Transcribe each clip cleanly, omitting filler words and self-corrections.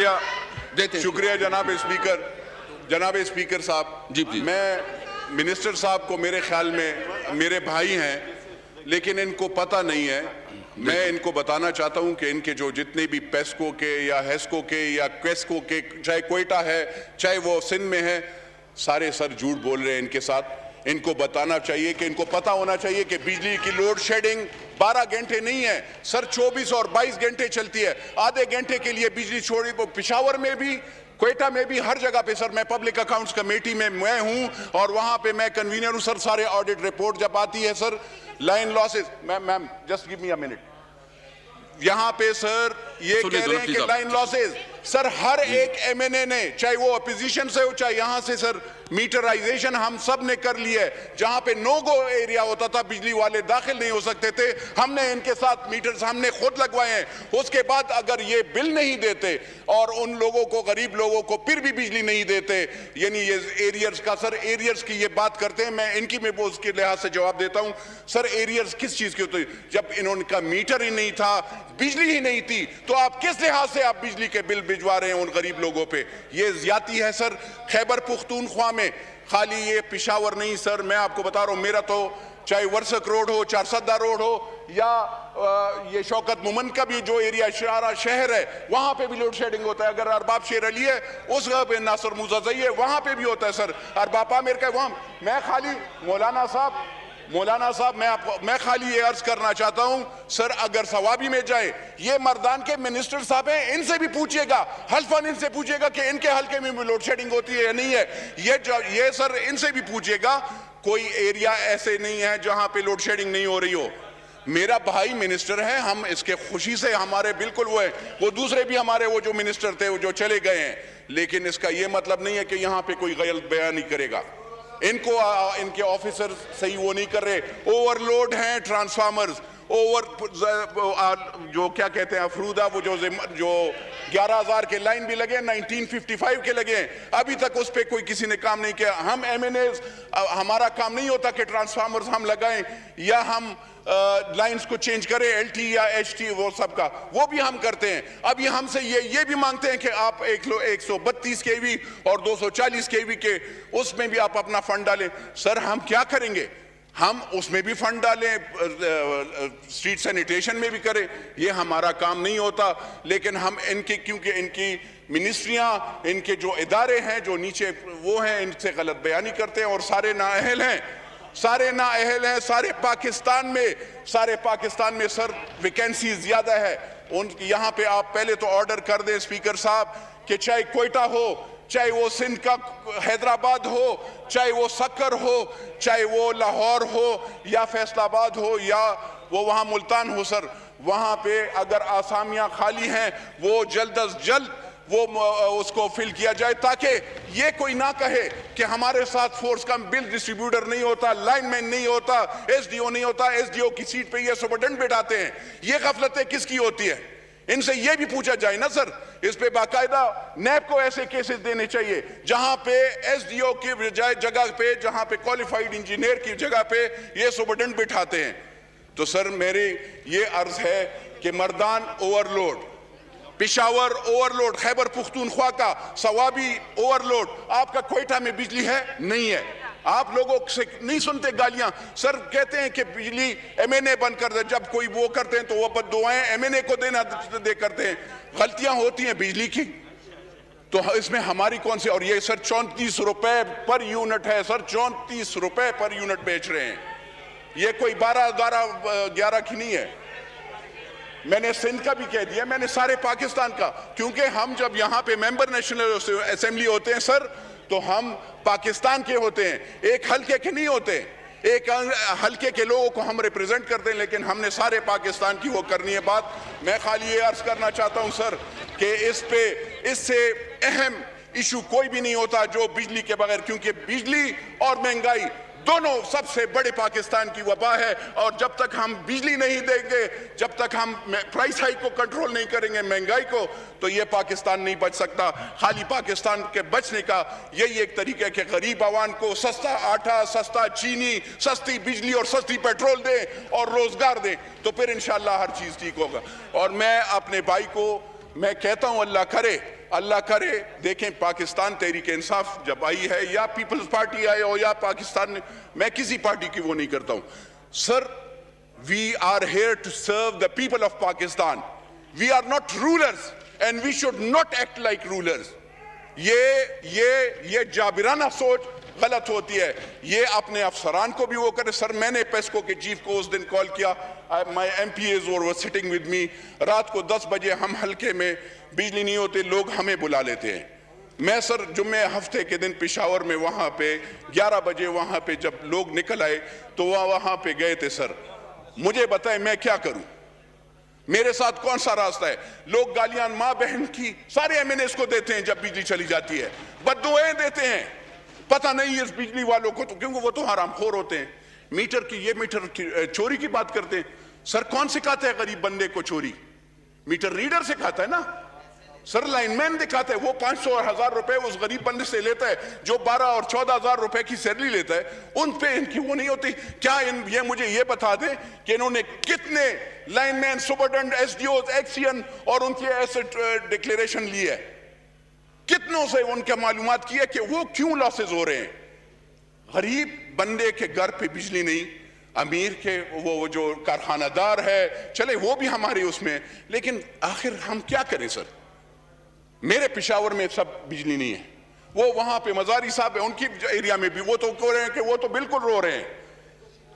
शुक्रिया देते हैं। शुक्रिया जनाब स्पीकर साहब। जी प्लीज। मैं मिनिस्टर साहब को, मेरे ख्याल में मेरे भाई हैं, लेकिन इनको पता नहीं है। मैं इनको बताना चाहता हूं कि इनके जो जितने भी पेस्को के या हेस्को के या क्वेस्को के, चाहे कोयटा है चाहे वो सिंध में है, सारे सर झूठ बोल रहे हैं इनके साथ। इनको बताना चाहिए कि इनको पता होना चाहिए कि बिजली की लोड शेडिंग 12 घंटे नहीं है सर, 24 और 22 घंटे चलती है। आधे घंटे के लिए बिजली छोड़ी। पिशावर में भी, क्वेटा में भी, हर जगह पे सर। मैं पब्लिक अकाउंट्स कमेटी में मैं हूं और वहां पे मैं कन्वीनर हूं सर। सारे ऑडिट रिपोर्ट जब आती है sir, line losses, ma'am just give me a minute, यहां पे सर ये कह रहे हैं कि लाइन लॉसेस सर, हर एक एमएनए ने, चाहे वो अपोजिशन से हो चाहे यहां से सर, मीटराइजेशन हम सब ने कर लिया है। जहां पे नो गो एरिया होता था, बिजली वाले दाखिल नहीं हो सकते थे, हमने इनके साथ मीटर्स हमने खुद लगवाए हैं। उसके बाद अगर ये बिल नहीं देते और उन लोगों को, गरीब लोगों को फिर भी बिजली नहीं देते, यानी ये एरियर्स का सर, एरियर्स की ये बात करते हैं, मैं इनकी में उसके लिहाज से जवाब देता हूं सर। एरियर्स किस चीज के होते? जब इनका मीटर ही नहीं था, बिजली ही नहीं थी, तो आप किस लिहाज से आप बिजली के बिल भिजवा रहे हैं उन गरीब लोगों पे? ये ज्यादती है सर। खैबर पुख्तूनख्वा में खाली ये पिशावर नहीं सर, मैं आपको बता रहा हूं, मेरा तो चाहे वर्सक रोड हो, चारसद्दा रोड हो, या ये शौकत मुमन का भी जो एरिया शहर है, वहां पे भी लोड शेडिंग होता है। अगर अरबाब शेर अली है उस जगह पे, नासर मुजाज़ई है, वहां पे भी होता है सर। अरबाब आमिर का वहां, मैं खाली मौलाना साहब मैं खाली ये अर्ज करना चाहता हूं सर, अगर सवाबी में जाए, ये मर्दान के मिनिस्टर साहब हैं, इनसे भी पूछिएगा, हल्फन इनसे पूछिएगा कि इनके हल्के में भी लोड शेडिंग होती है या नहीं है। ये सर इनसे भी पूछिएगा, कोई एरिया ऐसे नहीं है जहां पे लोड शेडिंग नहीं हो रही हो। मेरा भाई मिनिस्टर है, हम इसके खुशी से हमारे बिल्कुल वो है, वो दूसरे भी हमारे वो जो मिनिस्टर थे वो जो चले गए हैं, लेकिन इसका ये मतलब नहीं है कि यहां पे कोई गलत बयान नहीं करेगा। इनको इनके ऑफिसर सही वो नहीं कर रहे, ओवरलोड हैं ट्रांसफार्मर्स, जो क्या कहते हैं अफरूदा, वो जो 11,000 के लाइन भी लगे, 1955 के लगे हैं, अभी तक उस पर कोई किसी ने काम नहीं किया। हम एमएनए, हमारा काम नहीं होता कि ट्रांसफार्मर्स हम लगाएं या हम लाइंस को चेंज करें, एलटी या एचटी, वो सब का वो भी हम करते हैं। अभी हमसे ये भी मांगते हैं कि आप 132 केवी और 240 केवी के उसमें भी आप अपना फंड डालें। सर हम क्या करेंगे? हम उसमें भी फंड डालें, स्ट्रीट सैनिटेशन में भी करें, ये हमारा काम नहीं होता। लेकिन हम इनके, क्योंकि इनकी मिनिस्ट्रियां, इनके जो इदारे हैं जो नीचे वो हैं, इनसे गलत बयानी करते हैं और सारे नाअहल हैं, सारे पाकिस्तान में सर वैकेंसी ज्यादा है। यहाँ पे आप पहले तो ऑर्डर कर दें स्पीकर साहब कि चाहे कोयटा हो, चाहे वो सिंध का हैदराबाद हो, चाहे वो सक्कर हो, चाहे वो लाहौर हो या फैसलाबाद हो या वो वहाँ मुल्तान हो सर, वहाँ पे अगर आसामियाँ खाली हैं वो जल्द अज जल्द वो उसको फिल किया जाए, ताकि ये कोई ना कहे कि हमारे साथ फोर्स का बिल डिस्ट्रीब्यूटर नहीं होता, लाइनमैन नहीं होता, एसडीओ नहीं होता, एसडीओ की सीट पे ये सुपरटेंडेंट बैठाते हैं। ये गफलतें किसकी होती है? इनसे ये भी पूछा जाए ना सर। इस पे बाकायदा नैब को ऐसे केसेस देने चाहिए जहां पे एसडीओ की बजाय जगह पे, जहां पे क्वालिफाइड इंजीनियर की जगह पे ये सुपरटेंडेंट बिठाते हैं। तो सर मेरी ये अर्ज है कि मर्दान ओवरलोड, पिशावर ओवरलोड, खैबर पुख्तूनख्वा का सवाबी ओवरलोड, आपका कोयटा में बिजली है नहीं है? आप लोगों से नहीं सुनते गालियां सर, कहते हैं कि बिजली एमएनए बंद कर दे, जब कोई वो करते हैं तो वो बद्दुआएं एमएनए को देना दे करते हैं। गलतियां होती हैं बिजली की, तो इसमें हमारी कौन सी? और ये सर 34 रुपए पर यूनिट है सर, 34 रुपए पर यूनिट बेच रहे हैं। ये कोई 12-11 की नहीं है। मैंने सिंध का भी कह दिया, मैंने सारे पाकिस्तान का, क्योंकि हम जब यहाँ पे मेंबर नेशनल असेंबली होते हैं सर, तो हम पाकिस्तान के होते हैं, एक हल्के के नहीं होते। एक हल्के के लोगों को हम रिप्रेजेंट करते हैं, लेकिन हमने सारे पाकिस्तान की वो करनी है बात। मैं खाली ये अर्ज करना चाहता हूं सर कि इससे अहम इशू कोई भी नहीं होता जो बिजली के बगैर, क्योंकि बिजली और महंगाई दोनों सबसे बड़े पाकिस्तान की वबा है। और जब तक हम बिजली नहीं देंगे, जब तक हम प्राइस हाइक को कंट्रोल नहीं करेंगे, महंगाई को, तो ये पाकिस्तान नहीं बच सकता। खाली पाकिस्तान के बचने का यही एक तरीका है कि गरीब आवाम को सस्ता आटा, सस्ता चीनी, सस्ती बिजली और सस्ती पेट्रोल दें और रोजगार दें, तो फिर इंशाल्लाह हर चीज ठीक होगा। और मैं अपने भाई को मैं कहता हूं, अल्लाह करे अल्लाह करे देखें पाकिस्तान तहरीक इंसाफ जब आई है या पीपल्स पार्टी आए हो या पाकिस्तान ने, मैं किसी पार्टी की वो नहीं करता हूं sir. We are here to serve the people of Pakistan, we are not rulers and we should not act like rulers. ये जाबिराना सोच गलत होती है। ये अपने अफसरान को भी वो करे। सर मैंने पेस्को के चीफ को उस दिन कॉल किया, my MPs were sitting with me, रात को 10 बजे हम हल्के में बिजली नहीं होते, लोग हमें बुला लेते हैं। मैं सर जुम्मे हफ्ते के दिन पेशावर में वहां पे 11 बजे वहां पे जब लोग निकल आए तो वहां पे गए थे। सर मुझे बताएं मैं क्या करूं, मेरे साथ कौन सा रास्ता है? लोग गालियां मां बहन की सारे MNAs को देते हैं जब बिजली चली जाती है, बद्दुआएं देते हैं। पता नहीं इस बिजली वालों को तो, क्योंकि वो तो हरामखोर होते हैं। मीटर की ये मीटर की चोरी की बात करते हैं। सर कौन सिखाता है गरीब बंदे को चोरी? मीटर रीडर सिखाता है ना सर, लाइनमैन दिखाता है। वो 500 और 1000 रुपए उस गरीब बंदे से लेता है जो 12 और 14,000 रुपए की सैलरी लेता है। उन पे इनकी वो नहीं होती क्या? ये मुझे ये बता दें कि इन्होंने कितने लाइनमैन, सुपरटेंडेंट, SDOs, एक्सियन और उनकी एसेट डिक्लेरेशन ली है? कितनों से उनके मालूमात की है कि वो क्यों लॉसेज हो रहे हैं? गरीब बंदे के घर पे बिजली नहीं, अमीर के वो जो कारखानादार है चले वो भी हमारे उसमें, लेकिन आखिर हम क्या करें सर? मेरे पेशावर में सब बिजली नहीं है, वो वहां पे मजारी साहब है उनकी एरिया में भी वो तो कह रहे हैं कि वो तो बिल्कुल रो रहे हैं।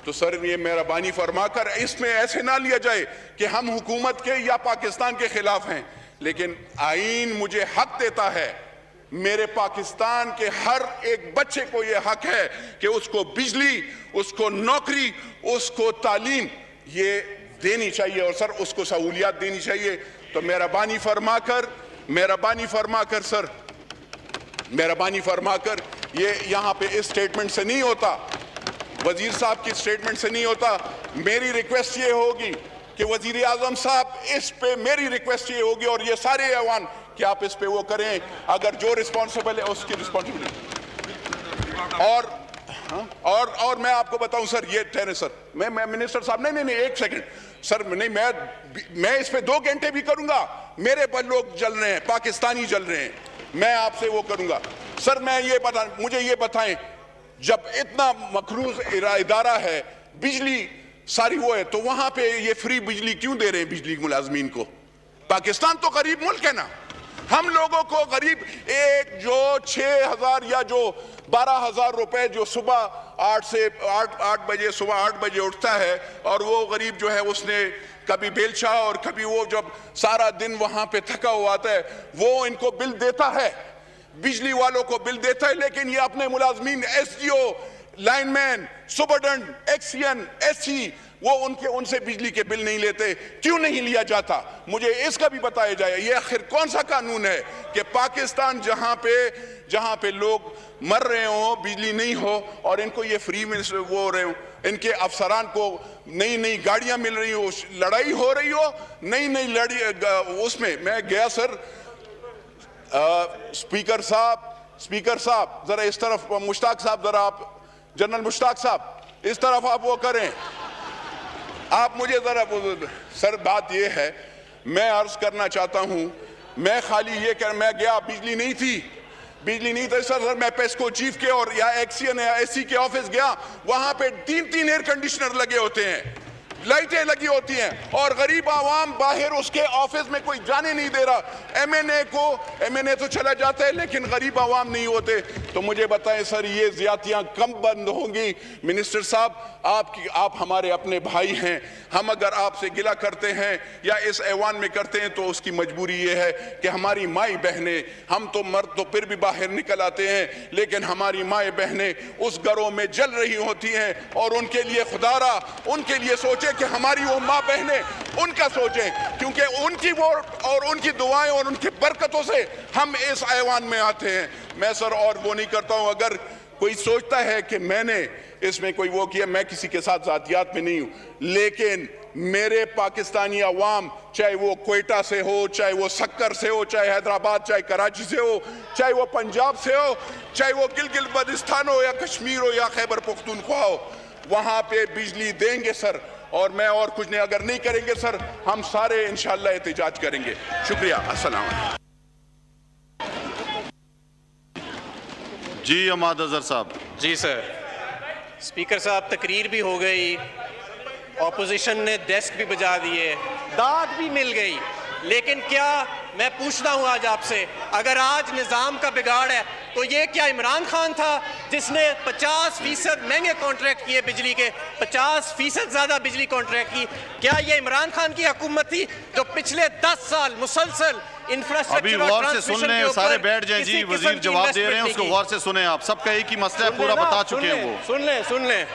तो सर ये मेहरबानी फरमाकर इसमें ऐसे ना लिया जाए कि हम हुकूमत के या पाकिस्तान के खिलाफ हैं, लेकिन आईन मुझे हक देता है, मेरे पाकिस्तान के हर एक बच्चे को यह हक है कि उसको बिजली, उसको नौकरी, उसको तालीम ये देनी चाहिए और सर उसको सहूलियात देनी चाहिए। तो मेहरबानी फरमाकर सर, मेहरबानी फरमाकर ये यहां पे इस स्टेटमेंट से नहीं होता, वजीर साहब की स्टेटमेंट से नहीं होता। मेरी रिक्वेस्ट ये होगी कि वजीर आजम साहब इस पे मेरी रिक्वेस्ट ये होगी और ये सारे ऐवान कि आप इस पे वो करें, अगर जो रिस्पॉन्सिबल है उसकी रिस्पॉन्सिबिलिटी। और मैं आपको बताऊं सर, ये ठहरे सर, मैं मिनिस्टर साहब नहीं एक सेकंड सर, नहीं मैं इस पे 2 घंटे भी करूंगा। मेरे पर लोग जल रहे हैं, पाकिस्तानी जल रहे हैं, मैं आपसे वो करूंगा सर। मुझे ये बताएं, जब इतना मखरूज इदारा है, बिजली सारी वो है, तो वहां पे ये फ्री बिजली क्यों दे रहे हैं बिजली मुलाजमीन को? पाकिस्तान तो गरीब मुल्क है ना, हम लोगों को गरीब एक जो 6,000 या जो 12,000 रुपए जो सुबह 8 बजे सुबह 8 बजे उठता है और वो गरीब जो है उसने कभी बेलचा और कभी वो जब सारा दिन वहां पे थका हुआ आता है, वो इनको बिल देता है, बिजली वालों को बिल देता है, लेकिन ये अपने मुलाजमीन SDO, लाइनमैन, सुपरटेंडेंट, एक्सियन, SC वो उनसे बिजली के बिल नहीं लेते। क्यों नहीं लिया जाता? मुझे इसका भी बताया जाए। ये आखिर कौन सा कानून है कि पाकिस्तान जहां पे लोग मर रहे हो, बिजली नहीं हो और इनको ये फ्री में वो हो रहे हो, इनके अफसरान को नई गाड़ियां मिल रही हो, लड़ाई हो रही हो, नई लड़ी उसमें मैं गया सर। स्पीकर साहब जरा इस तरफ, मुश्ताक साहब जरा आप, जनरल मुश्ताक साहब इस तरफ आप वो करें, आप मुझे जरा सर। बात ये है, मैं अर्ज करना चाहता हूं, मैं खाली ये मैं गया, बिजली नहीं थी सर। मैं पेस्को चीफ के और या एक्सियन या SC के ऑफिस गया, वहां पे 3 एयर कंडीशनर लगे होते हैं, लाइटें लगी होती हैं और गरीब आवाम बाहर उसके ऑफिस में कोई जाने नहीं दे रहा। MNA तो चला जाता है लेकिन गरीब आवाम नहीं होते। तो मुझे बताएं सर, ये ज्यादतियां कब बंद होंगी? मिनिस्टर साहब आप हमारे अपने भाई हैं, हम अगर आपसे गिला करते हैं या इस ऐवान में करते हैं तो उसकी मजबूरी ये है कि हमारी माई बहनें, हम तो मर्द तो फिर भी बाहर निकल आते हैं, लेकिन हमारी माई बहनें उस घरों में जल रही होती हैं और उनके लिए खुदारा उनके लिए सोचे कि हमारी वो माँ बहनें उनका सोचें, क्योंकि उनकी वोट और उनकी दुआएं और उनकी बरकतों से हम इस ऐवान में आते हैं। मैं सर और वो नहीं करता हूं। अगर कोई सोचता है कि मैंने इसमें कोई वो किया, मैं किसी के साथ जातियात में नहीं हूं, लेकिन मेरे पाकिस्तानी अवाम, चाहे वो क्वेटा से हो, चाहे वो सक्कर से हो, चाहे हैदराबाद, चाहे कराची से हो, चाहे वो पंजाब से हो, चाहे वो गिलगित बल्तिस्तान हो या कश्मीर हो या खैबर पख्तूनख्वा हो, वहां पे बिजली देंगे सर। और मैं और कुछ नहीं, अगर नहीं करेंगे सर, हम सारे इंशाअल्लाह एहतिजाज करेंगे। शुक्रिया, अस्सलाम। जी अहमद अजहर साहब। जी सर। स्पीकर साहब, तकरीर भी हो गई, ऑपोजिशन ने डेस्क भी बजा दिए, दाद भी मिल गई, लेकिन क्या मैं पूछता हूं आज आपसे, अगर आज निज़ाम का बिगाड़ है तो ये क्या इमरान खान था जिसने 50% महंगे कॉन्ट्रैक्ट किए बिजली के, 50% ज़्यादा बिजली कॉन्ट्रैक्ट की? क्या ये इमरान खान की हुकूमत थी जो पिछले 10 साल मुसलसल इंफ्रास्ट्रक्चर अभी गौर से सुन लें, सारे बैठ जाएं जी, वजीर जवाब दे रहे हैं, उसको गौर से सुने आप। सबका एक ही मसला है, पूरा बता चुके हैं वो। सुन लें।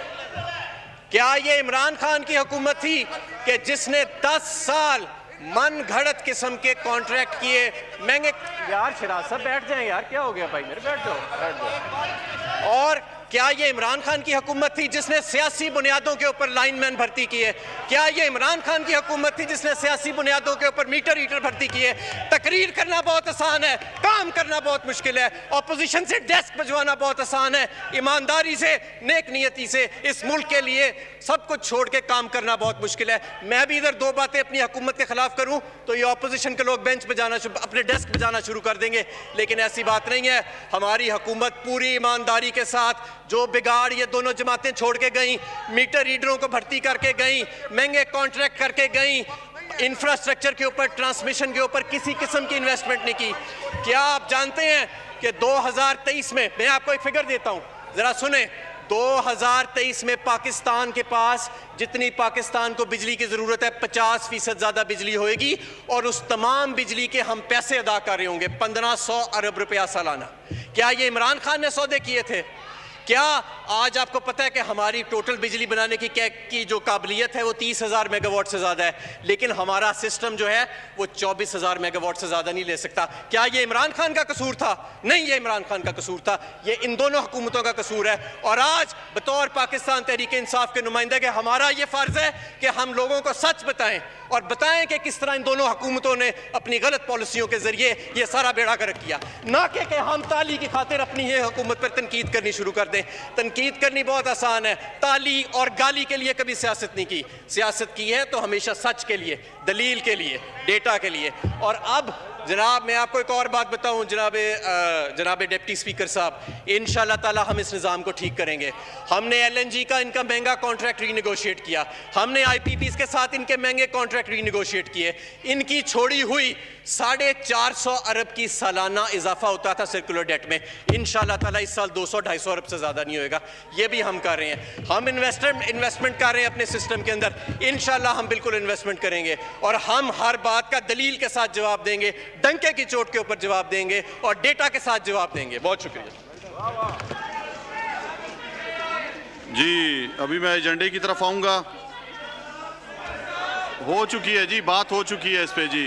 क्या ये इमरान खान की हुकूमत थी कि जिसने 10 साल मन घड़त किस्म के कॉन्ट्रैक्ट किए महंगे? यार शराज साहब बैठ जाएं यार, क्या हो गया भाई मेरे, बैठ जाओ। और क्या ये इमरान खान की हुकूमत थी जिसने सियासी बुनियादों के ऊपर लाइनमैन भर्ती किए? क्या ये इमरान खान की हुकूमत थी जिसने सियासी बुनियादों के ऊपर मीटर रीडर भर्ती किए? तकरीर करना बहुत आसान है, काम करना बहुत मुश्किल है। ऑपोजिशन से डेस्क बजवाना बहुत आसान है, ईमानदारी से, नेक नियति से इस मुल्क के लिए सब कुछ छोड़ के काम करना बहुत मुश्किल है। मैं भी इधर दो बातें अपनी हुकूमत के खिलाफ करूं तो ये ऑपोजिशन के लोग बेंच बजाना, अपने डेस्क बजाना शुरू कर देंगे, लेकिन ऐसी बात नहीं है। हमारी हुकूमत पूरी ईमानदारी के साथ जो बिगाड़ ये दोनों जमातें छोड़ के गई, मीटर रीडरों को भर्ती करके गई, महंगे कॉन्ट्रैक्ट करके गई, इंफ्रास्ट्रक्चर के ऊपर, ट्रांसमिशन के ऊपर किसी किस्म की इन्वेस्टमेंट नहीं की। क्या आप जानते हैं कि 2023 में, मैं आपको एक फिगर देता हूं, जरा सुने, 2023 में पाकिस्तान के पास जितनी पाकिस्तान को बिजली की ज़रूरत है 50% ज़्यादा बिजली होएगी, और उस तमाम बिजली के हम पैसे अदा कर रहे होंगे, 1500 अरब रुपया सालाना। क्या ये इमरान खान ने सौदे किए थे? क्या आज आपको पता है कि हमारी टोटल बिजली बनाने की जो काबिलियत है वो 30,000 मेगावाट से ज़्यादा है, लेकिन हमारा सिस्टम जो है वो 24,000 मेगावाट से ज़्यादा नहीं ले सकता? क्या ये इमरान खान का कसूर था? नहीं, ये इमरान खान का कसूर था, ये इन दोनों हुकूमतों का कसूर है। और आज बतौर पाकिस्तान तहरीक इंसाफ के नुमाइंदे के हमारा ये फ़र्ज़ है कि हम लोगों को सच बताएं और बताएं कि किस तरह इन दोनों हुकूमतों ने अपनी गलत पॉलिसियों के जरिए ये सारा बेड़ा गर्क किया, ना कि हम ताली की खातिर अपनी ये हुकूमत पर तनकीद करनी शुरू कर दें। तनकीद करनी बहुत आसान है, ताली और गाली के लिए कभी सियासत नहीं की। सियासत की है तो हमेशा सच के लिए, दलील के लिए, डेटा के लिए। और अब जनाब मैं आपको एक और बात बताऊं, जनाब डिप्टी स्पीकर साहब, इंशाल्लाह ताला हम इस निज़ाम को ठीक करेंगे। हमने LNG का इनका महंगा कॉन्ट्रैक्ट रीनेगोशिएट किया, हमने IPPs के साथ इनके महंगे कॉन्ट्रैक्ट रीनेगोशिएट किए। इनकी छोड़ी हुई 450 अरब की सालाना इजाफा होता था सर्कुलर डेट में, इंशाल्लाह ताला इस साल 200-250 अरब से ज़्यादा नहीं होएगा। ये भी हम कर रहे हैं। हम इन्वेस्टमेंट कर रहे हैं अपने सिस्टम के अंदर, इंशाल्लाह हम बिल्कुल इन्वेस्टमेंट करेंगे और हम हर बात का दलील के साथ जवाब देंगे, डंके की चोट के ऊपर जवाब देंगे और डेटा के साथ जवाब देंगे। बहुत शुक्रिया जी। अभी मैं एजेंडे की तरफ आऊंगा। हो चुकी है जी, बात हो चुकी है इस पे जी।